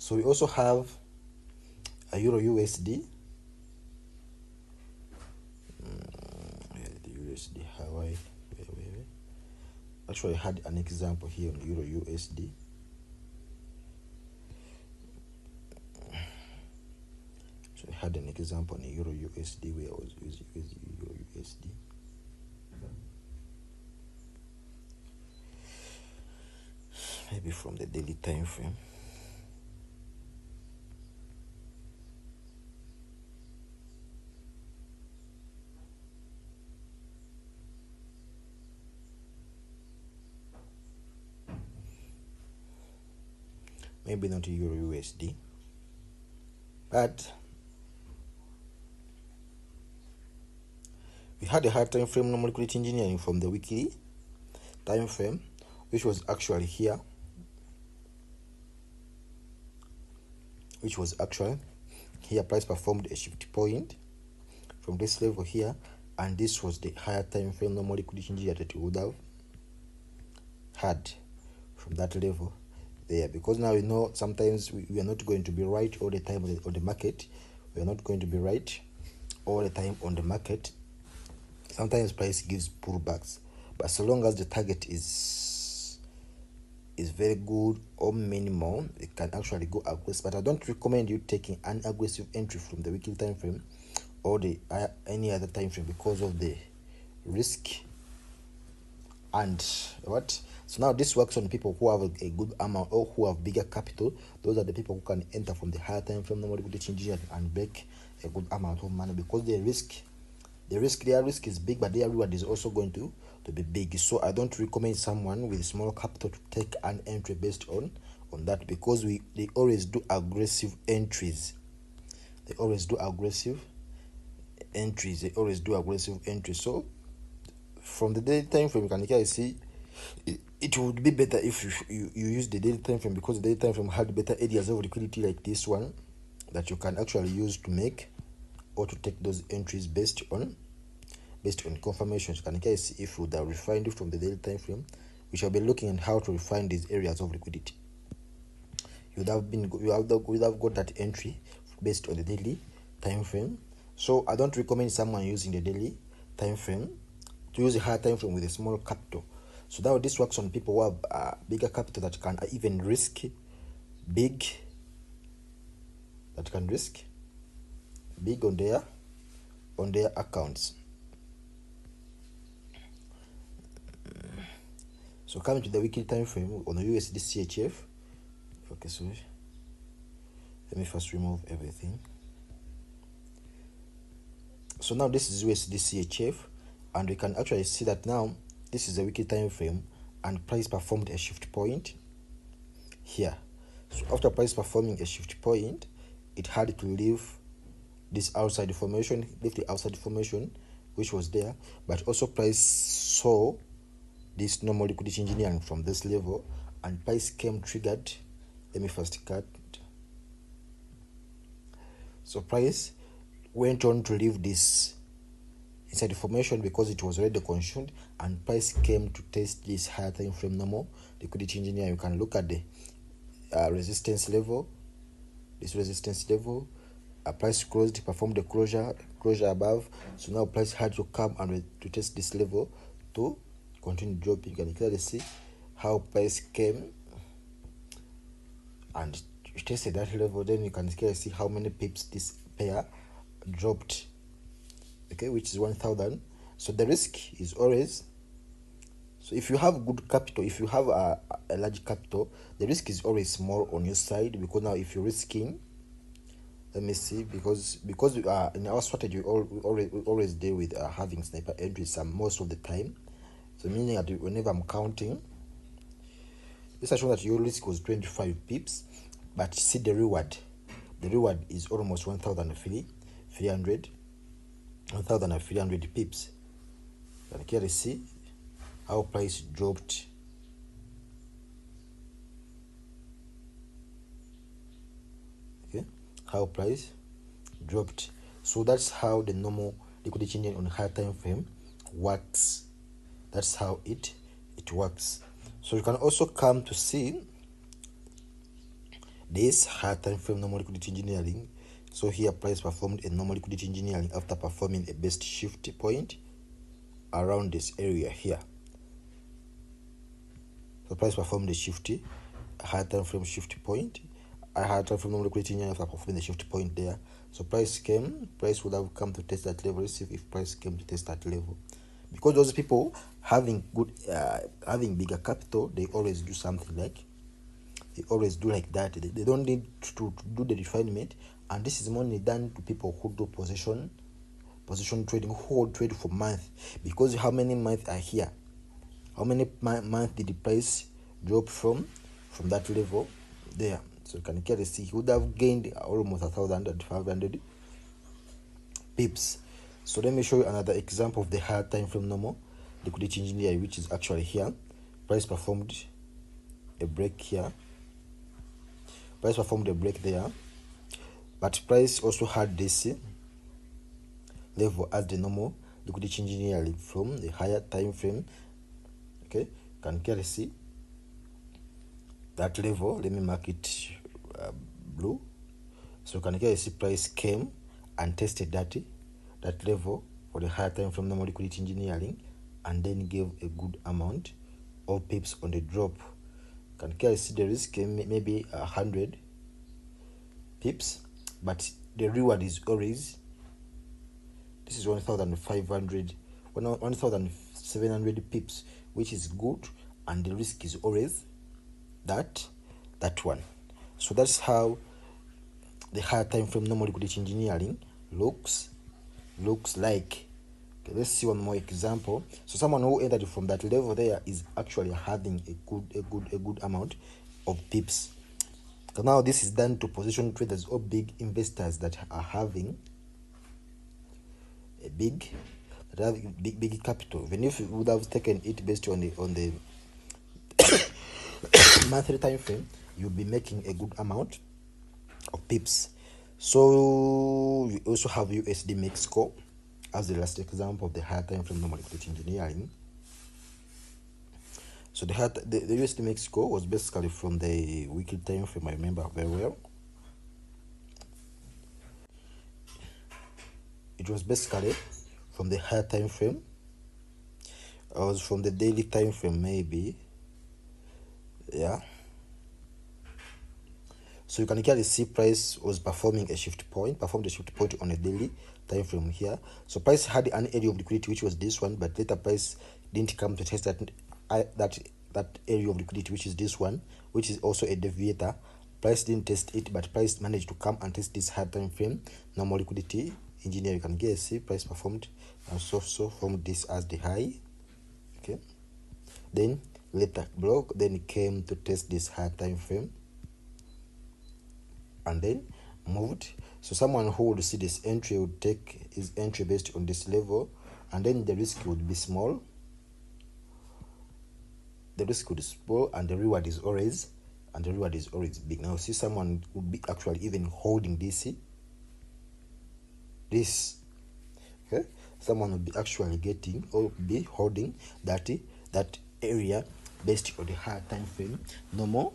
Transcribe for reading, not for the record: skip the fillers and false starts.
So we also have a Euro USD. The USD Hawaii. Actually, I had an example here on Euro USD. So I had an example on Euro USD where I was using Euro USD. Maybe from the daily time frame. Maybe not Euro USD, but we had a high time frame normal liquidity engineering from the weekly time frame, which was actually here, price performed a shift point from this level here, and this was the higher time frame normal liquidity engineering that we would have had from that level there, because now we know sometimes we are not going to be right all the time on the market. We are not going to be right all the time on the market. Sometimes price gives pullbacks, but so long as the target is very good or minimal, it can actually go aggressive. But I don't recommend you taking an aggressive entry from the weekly time frame or the any other time frame because of the risk. And what? So now this works on people who have a good amount or who have bigger capital. Those are the people who can enter from the higher time frame normal liquidity engineering and make a good amount of money, because their risk is big, but their reward is also going to be big. So I don't recommend someone with small capital to take an entry based on that, because they always do aggressive entries. So from the daily time frame, you can clearly see it would be better if you use the daily time frame, because the daily time frame had better areas of liquidity like this one that you can actually use to make or to take those entries based on confirmations. You can clearly see if you would have refined it from the daily time frame, we shall be looking at how to refine these areas of liquidity. You would have got that entry based on the daily time frame. So I don't recommend someone using the daily time frame to use a higher time frame with a small capital. So now this works on people who have bigger capital that can even risk big, on their accounts. So coming to the weekly time frame on the USD CHF. Okay, so let me first remove everything. So now this is USD CHF, and we can actually see that now this is a weekly time frame and price performed a shift point here. So after price performing a shift point, it had to leave this outside formation, which was there, but also price saw this normal liquidity engineering from this level, and price came triggered. Let me first cut. So price went on to leave this inside the formation because it was already consumed, and price came to test this higher time frame normal liquidity engineering. You can look at the resistance level, price closed, performed the closure above. So now price had to come and to test this level to continue dropping. You can clearly see how price came and tested that level. Then you can clearly see how many pips this pair dropped, okay, which is 1,000. So the risk is always, so if you have good capital, if you have a large capital, the risk is always small on your side, because now if you're risking, let me see, because in our strategy we always deal with having sniper entries most of the time. So meaning that whenever I'm counting, this is showing that your risk was 25 pips, but see the reward is almost 1,300 pips. You can clearly see how price dropped. Okay, how price dropped. So that's how the normal liquidity engine on higher time frame works. That's how it works. So you can also come to see this higher time frame normal liquidity engineering. So here price performed a normal liquidity engineering after performing a best shift point around this area here. So price performed a shifty, higher time frame shift point, a higher time frame normal liquidity engineering after performing the shift point there. So price would have come to test that level. Let's see if price came to test that level. Because those people having bigger capital, they always do something like that. They don't need to do the refinement, and this is only done to people who do position trading, who hold trade for months. Because how many months are here? How many months did the price drop from that level there? So you can clearly see he would have gained almost 1,500 pips. So let me show you another example of the higher time frame normal liquidity engineering, which is actually here. Price performed a break here. Price performed a break there, but price also had this level as the normal liquidity engineering from the higher time frame. Okay, can clearly see that level. Let me mark it blue. So can clearly see price came and tested that level for the higher time frame normal liquidity engineering, and then gave a good amount of pips on the drop. Can clearly see the risk maybe 100 pips, but the reward is always, this is 1,700 pips, which is good, and the risk is always that one. So that's how the higher time frame normal liquidity engineering looks like. Okay, let's see one more example. So someone who entered from that level there is actually having a good amount of pips. So now this is done to position traders or big investors that are having a big capital. Even if you would have taken it based on the monthly time frame, you'll be making a good amount of pips. So we also have USD Mexico as the last example of the higher time frame normal liquidity engineering. So the USD Mexico was basically from the weekly time frame, I remember very well. It was basically from the higher time frame. I was from the daily time frame maybe. Yeah. So you can clearly see price was performed a shift point on a daily time frame here. So price had an area of liquidity, which was this one, but later price didn't come to test that area of liquidity, which is this one, which is also a deviator. Price didn't test it, but price managed to come and test this high time frame normal liquidity engineering. You can get see price performed and so formed this as the high. Okay, then later broke, then it came to test this high time frame and then moved. So someone who would see this entry would take his entry based on this level, and then the risk would be small. The risk would be small, and the reward is always big. Now see, someone would be actually even holding this. Okay, someone would be actually getting or be holding that area based on the higher time frame normal